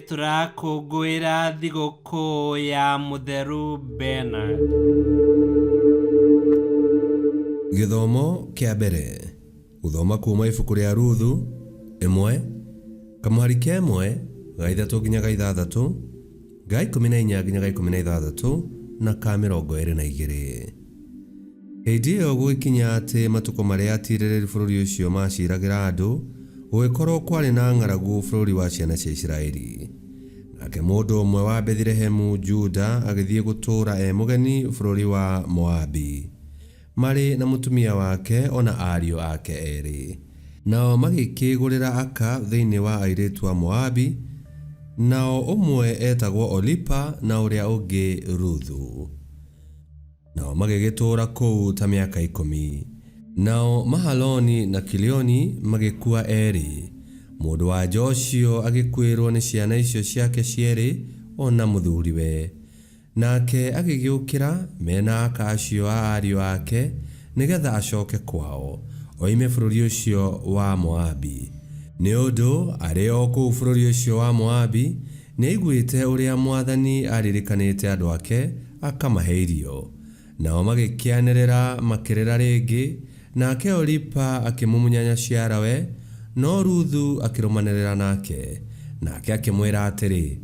turakũngũĩra thigũkũ ya Mũtheru Bernard. Gĩthomo kĩa mbere. Gũthoma kuuma ibuku rĩa Ruthu 1 kamũhari ka 1 ga 3 nginya ga 6 ga 14 nginya ga 16 na ka 22. Hĩndĩ ĩyo gũgĩkinya atĩ matukũ marĩa atirĩrĩri bũrũri ũcio maciragĩra andũ gũgĩkorwo kwarĩ na ng'aragu bũrũri wa ciana cia Isiraeli. Nake mũndũ ũmwe wa Bethlehemu Juda agĩthiĩ gũtũũra mũgeni bũrũri wa Moabi, marĩ na mũtumia wake ona ariũ ake erĩ. Nao magĩkĩgũrĩra aka thĩinĩ wa airĩtu a Moabi, nao ũmwe etagwo Olipa na ũrĩa ũngĩ Ruthu. Nao magĩgĩtũũra kũu ta mĩaka 10. Nao Mahaloni na Kilioni magĩkua erĩ. Mũndũ wa Joshua agĩkuĩrwo nĩ ciana icio ciake cierĩ ona mũthuriwe. Nake agĩgĩũkĩra mena aka acio a ariũ ake nĩgetha acoke kwao oime bũrũri ũcio wa Moabi. Nĩ ũndũ arĩ o kũu bũrũri ũcio wa Moabi nĩaiguĩte ũrĩa Mwathani aririkanĩte andũ ake akamahe irio. Nao magĩkĩanĩrĩra makĩrĩra rĩngĩ, nake Olipa akĩmumunya nyaciarawe, no Ruthu akĩrũmanĩrĩra nake. Nake akĩmwĩra atĩrĩ,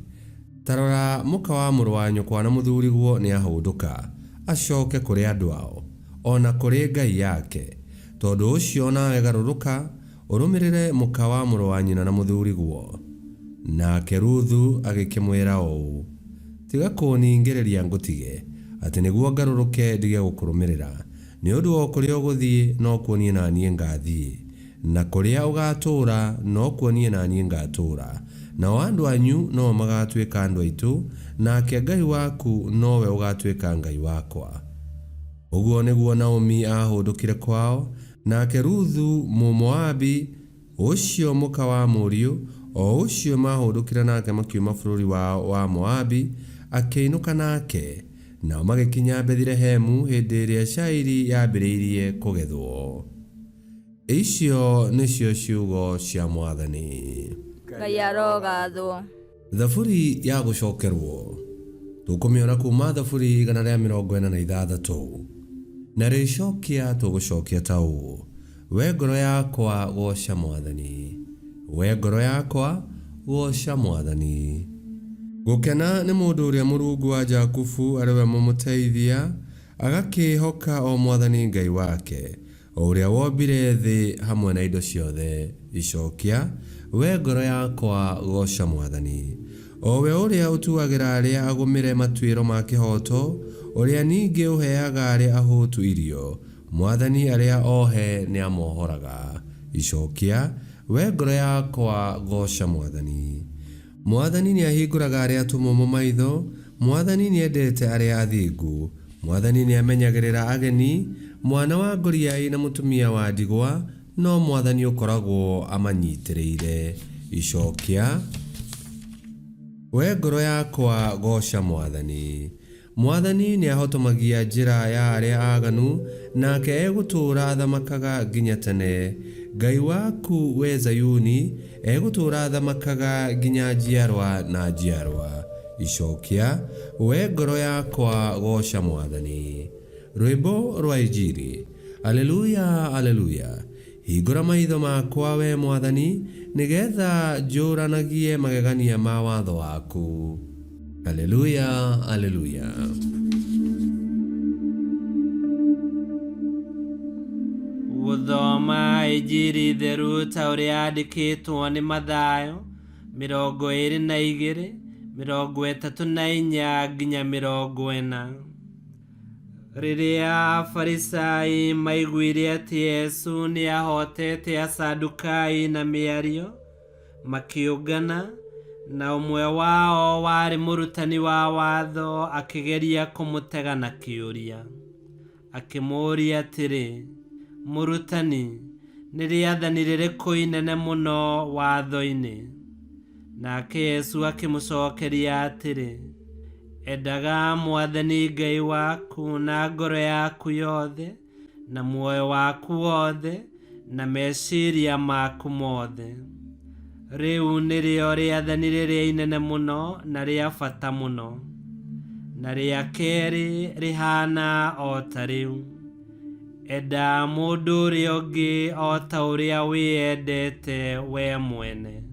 tarora mũka wa mũrũ wa nyũkwa na mũthuriguo nĩ ahũndũka acoke kũrĩ andũ ao ona kũrĩ Ngai yake. Tondũ ũcio nawe garũrũka ũrũmĩrĩre mũka wa mũrũ wa nyina na mũthuriguo. Nake Ruthu agĩkĩmwĩra ũũ, tiga kũningĩrĩria ngũtige atĩ nĩguo ngarũrũke ndige gũkũrũmĩrĩra, nĩ ũndũ o kũrĩa ũgũthiĩ no kuo niĩ na niĩ ngathiĩ, na kũrĩa ũgatũũra no kuo niĩ na niĩ ngatũũra, nao andũ anyu no magatuĩka andũ aitũ, nake Ngai waku nowe ũgatuĩka Ngai wakwa. Ũguo nĩguo Naomi ahũndũkire kwao, nake Ruthu Mũmoabi ũcio mũka wa mũriũ o ũcio mahũndũkire nake makiuma bũrũri wao wa Moabi akĩinũka nake. Nao magĩkinya Bethlehemu hĩndĩ ĩrĩa cairi yambĩrĩirie kũgethwo. Icio nĩcio ciugo cia Mwathani. Ngai arogathwo. Thaburi ya gũcokerwo. Tũkũmĩona kuma thaburi 146. Na rĩcokia tũgũcokia ta ũũ: we ngoro yakwa goca Mwathani, we ngoro yakwa goca Mwathani. Gũkena nĩ mũndũ ũrĩa Mũrungu wa Jakubu arĩ we mũmũteithia, agakĩhoka o Mwathani Ngai wake, o ũrĩa wombire thĩ hamwe na indo ciothe. Icokia, we ngoro yakwa goca Mwathani. O we ũrĩa ũtuagĩra arĩa agũmĩre matuĩro ma kĩhoto, ũrĩa ningĩ ũheaga arĩa ahũtu irio. Mwathani arĩa ohe nĩ amohoraga. Icokia, we ngoro yakwa goca Mwathani. Mwathani nĩ ahingũraga arĩa atumumu maitho. Mwathani nĩ endete arĩa athingu. Mwathani nĩ amenyagĩrĩra ageni, mwana wa ngoriai na mũtumia wa ndigwa, no Mwathani ũkoragwo amanyitĩrĩire. Icokia, we ngoro yakwa goca Mwathani. Mwathani nĩ ahotomagia njĩra ya arĩa aganu, nake egũtũũra athamakaga nginya tene. Ngai waku we Zayuni egũtũũra athamakaga nginya njiarwa na njiarwa. Icokia, we ngoro yakwa goca Mwathani. Rwĩmbo rwa Injili. Aleluya, aleluya. Hingũra maitho makwa we Mwathani, nĩgetha njũranagie magegania ma watho waku. Aleluya, aleluya. Gũthoma Injili theru ta ũrĩa yandĩkĩtwo nĩ Mathayo 22, 34 nginya 40. Rĩrĩa Afarisai maiguire atĩ Yesu nĩ ahotete Asadukai na mĩario, makĩũngana, na ũmwe wao warĩ mũrutani wa watho akĩgeria kũmũtega na kĩũria. Akĩmũũria atĩrĩ, mũrutani, nĩ rĩathani rĩrĩkũ inene mũno watho-inĩ? Nake Yesu akĩmũcokeria atĩrĩ, endaga Mwathani Ngai waku na ngoro yaku yothe, na muoyo waku wothe, na meciria maku mothe. Riu nĩrĩo rĩathani rĩrĩa inene mũno na rĩa bata mũno, na rĩa kerĩ rĩhana o ta rĩu: enda mũndũ ũrĩa ũngĩ o ta ũrĩa wĩendete we mwene.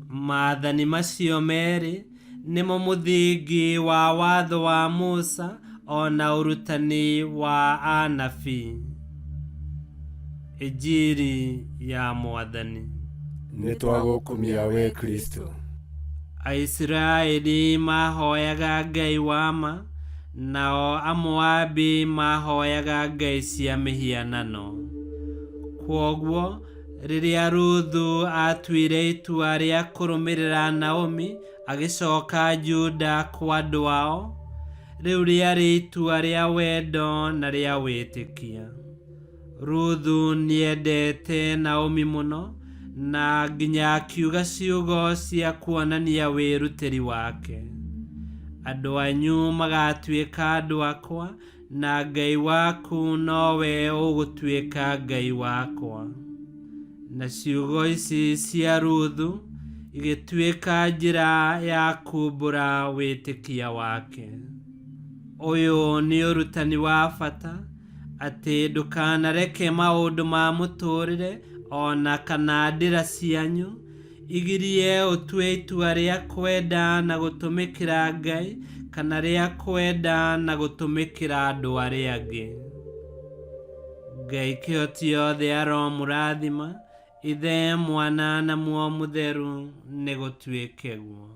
Maathani macio merĩ nĩmo mũthingi wa watho wa Musa o na ũrutani wa anabii. Injili ya Mwathani. Nĩtwagũkumia we Kristo. Aisiraeli mahoyaga Ngai wa ma, nao Amoabi mahoyaga ngai cia mĩhianano. Kwoguo rĩrĩa Ruthu atuire itua rĩa kũrũmĩrĩra Naomi agĩcoka Juda kwa andũ ao, rĩu rĩarĩ itua rĩa wendo na rĩa wĩtĩkia. Ruthu nĩendete Naomi mũno, na nginya akiuga ciugo cia kuonania wĩrutĩri wake: andũ anyu magatuĩka andũ akwa, na Ngai waku nowe ũgũtuĩka Ngai wakwa. Na ciugo ici cia Ruthu igĩtuĩka njĩra ya kumbũra wĩtĩkia wake. Ũyũ nĩ ũrutani wa bata, atĩ ndũkanareke maũndũ ma mũtũrĩre ona kana ndĩra cianyu igirie ũtue itua rĩa kwenda na gũtũmĩkĩra Ngai kana rĩa kwenda na gũtũmĩkĩra andũ arĩa angĩ. Ngai kĩhoti yothe aromũrathima, Ithe, Mwana na Muoyo Mũtheru, nĩ gũtuĩke guo.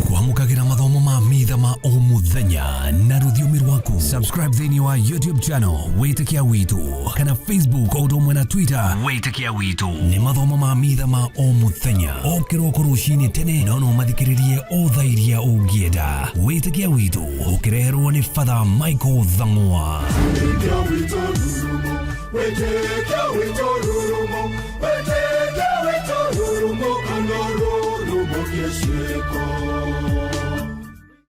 Kwamũkagĩra mathomo ma mitha ma o mũthenya na rũthiomi rwaku. Subscribe thĩinĩ wa YouTube channel Wĩtĩkia Witũ, kana Facebook o ũndũ ũmwe na Twitter Wĩtĩkia Witũ. Nĩ mathomo ma mitha ma o mũthenya, o kĩroko rũcinĩ tene, no mathikĩrĩrie o thaa iria ũngĩenda. Wĩtĩkia Witũ ũkĩreherwo nĩ Father Michael Thang'wa. Wĩtĩkia Witũ rurumo, Wĩtĩkia Witũ rurumo, Wĩtĩkia Witũ rurumo, kana rurumo kĩciĩko.